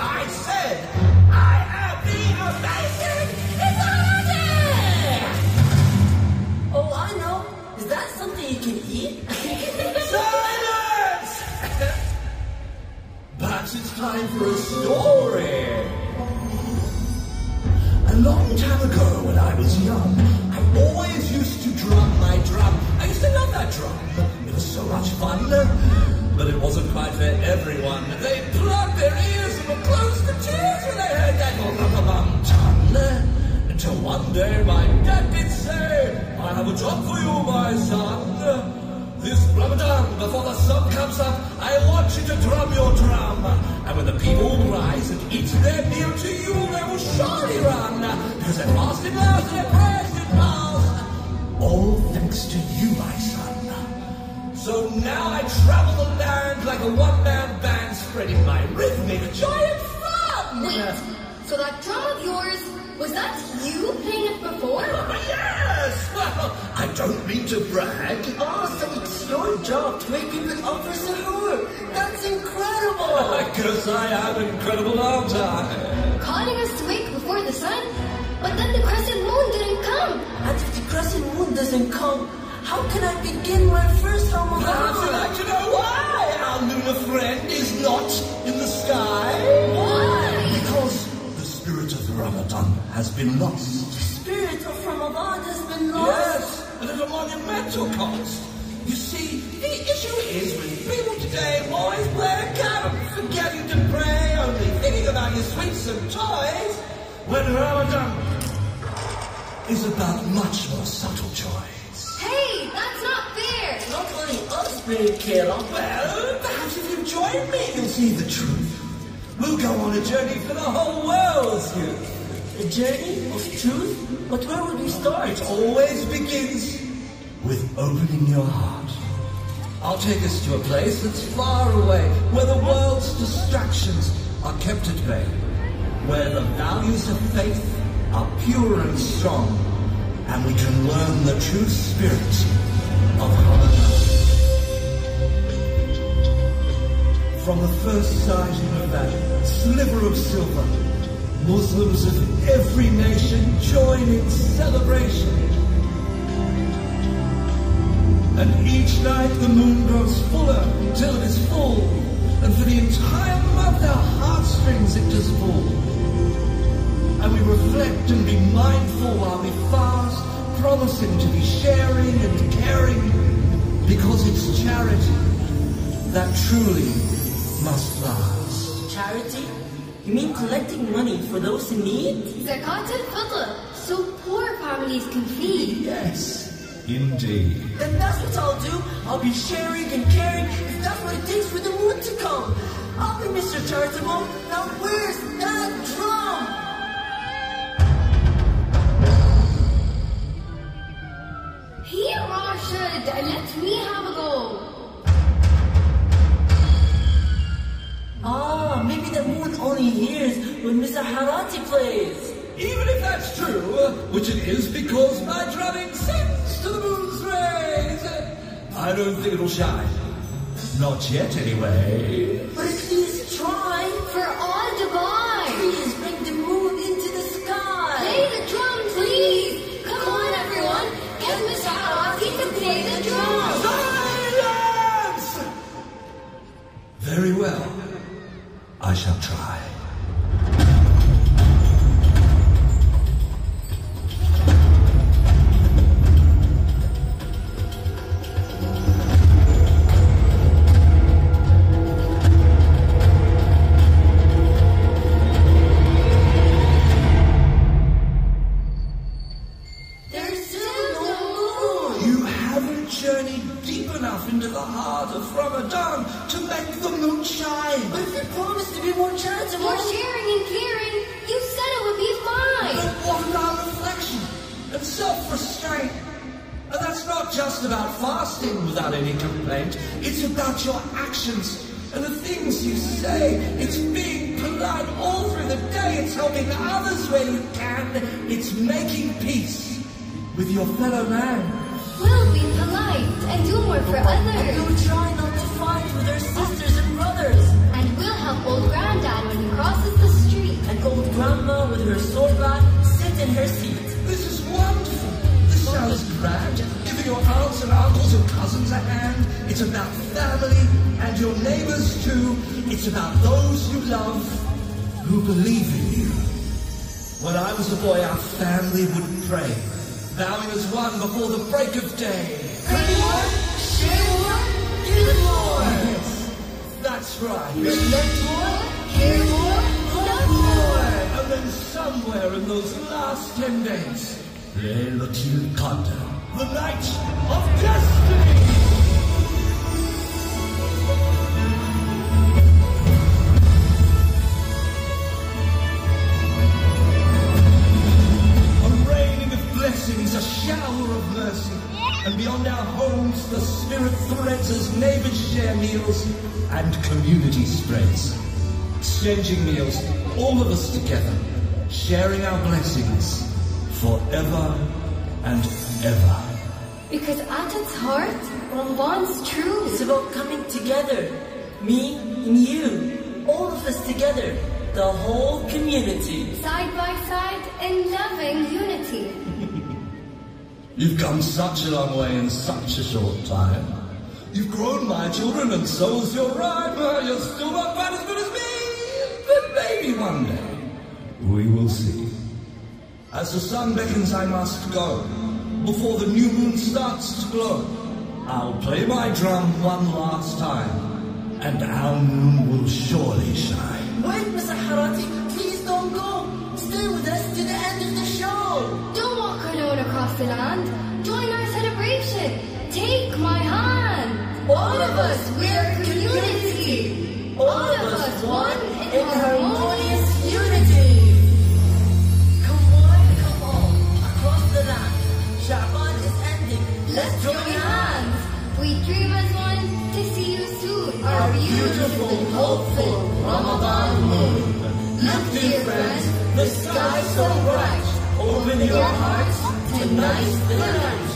I said, I am the amazing mythology! long time ago when I was young, I always used to drum my drum. I used to love that drum. It was so much fun. But it wasn't quite for everyone. They plugged their ears and were close to tears when they heard that rum-a-bum-tum. Until one day my dad did say, I have a job for you, my son. This Ramadan, before the sun comes up, I want you to drum your drum. And when the people rise and eat their meal to you, they will surely run. Because they're fasting now, and they're praised in miles. All thanks to you, my son. So now I travel the land like a one-man band, spreading my rhythmic joy and fun. Wait, so that drum of yours, was that you playing it before? Yes! Well, I don't mean to brag. Oh, so it's your job to make people offer salute. That's incredible! Because I am incredible, aren't I? Calling us to wake before the sun? But then the crescent moon didn't come. And if the crescent moon doesn't come, how can I begin my first Ramadan? Perhaps you'd like to know why our lunar friend is not in the sky? Why? Because the spirit of Ramadan has been lost. The spirit of Ramadan has been lost? Yes, and at a monumental cost. You see, the issue is with people today always play a game, forgetting to pray, only thinking about your sweets and toys, when Ramadan is about much more subtle joys. Hey, that's not fair! Not only us being careless. Well, perhaps if you join me, you'll see the truth. We'll go on a journey for the whole world's youth. A journey of truth? But where would we start? It always begins with opening your heart. I'll take us to a place that's far away, where the world's distractions are kept at bay, where the values of faith are pure and strong, and we can learn the true spirit of Ramadan. From the first sighting of that sliver of silver, Muslims of every nation join in celebration. And each night the moon grows fuller till it is full, and for the entire month our heartstrings it does pull. And we reflect and be mindful while we fast, promising to be sharing and caring, because it's charity that truly must last. Charity? You mean collecting money for those in need? Zakat al-Fitr, so poor families can feed. Yes, indeed. Then that's what I'll do. I'll be sharing and caring if that's what it takes for the moon to come. I'll be Mr. Charitable. Now where's that drum? Here, Rashid, let me have a go. Ah, maybe the moon only hears when Mr. Harati plays. Even if that's true, which it is because my drumming sings to the moon's rays, I don't think it'll shine. Not yet, anyway. But at least try. For all Dubai. Please bring the moon into the sky. Play the drum, please. Come on, everyone. Get Mr. Harati to play the drum. Silence! Very well. I shall try. There's still no moon. You haven't journeyed deep enough into the heart of Ramadan to make the moon shine. But if you promised to be more charitable, For sharing and caring, you said it would be fine. But what about reflection and self-restraint? And that's not just about fasting without any complaint. It's about your actions and the things you say. It's being polite all through the day. It's helping others where you can. It's making peace with your fellow man. We'll be polite and do more for others. we'll try not to fight with our sisters and brothers. And we'll help old granddad when he crosses the street. And old grandma with her sword bat sit in her seat. This is wonderful. This sounds grand. Giving your aunts and uncles and cousins a hand. It's about family and your neighbors too. It's about those you love who believe in you. When I was a boy, our family would pray, vowing as one before the break of day. Pray more, share more, give more. Yes, that's right. Reflect more, hear more, love more. And then somewhere in those last 10 days, Laylatul Qadr, the night of destiny. Blessings, a shower of mercy, and beyond our homes the spirit threads as neighbors share meals and community spreads. Exchanging meals, all of us together, sharing our blessings forever and ever. Because at its heart, Ramadan's true. It's about coming together, me and you, all of us together, the whole community. Side by side in loving unity. You've come such a long way in such a short time. You've grown, my children, and so's your rhyme. You're still not quite as good as me, but maybe one day we will see. As the sun beckons, I must go. Before the new moon starts to glow, I'll play my drum one last time, and our moon will surely shine. Wait, Mr. Harati, please don't go. Stay with us to the end of the show. Don't walk alone across the land. Join our celebration. Take my hand. All of us, we're community. All of us, one in harmonious unity. Come on, across the land. Sha'ban is ending. Let's join hands. We dream as one to see you soon. Our beautiful, hopeful Ramadan moon. Look, dear friends, the sky's so bright. Open your hearts, tonight's the night.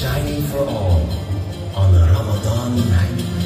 Shining for all on the Ramadan night.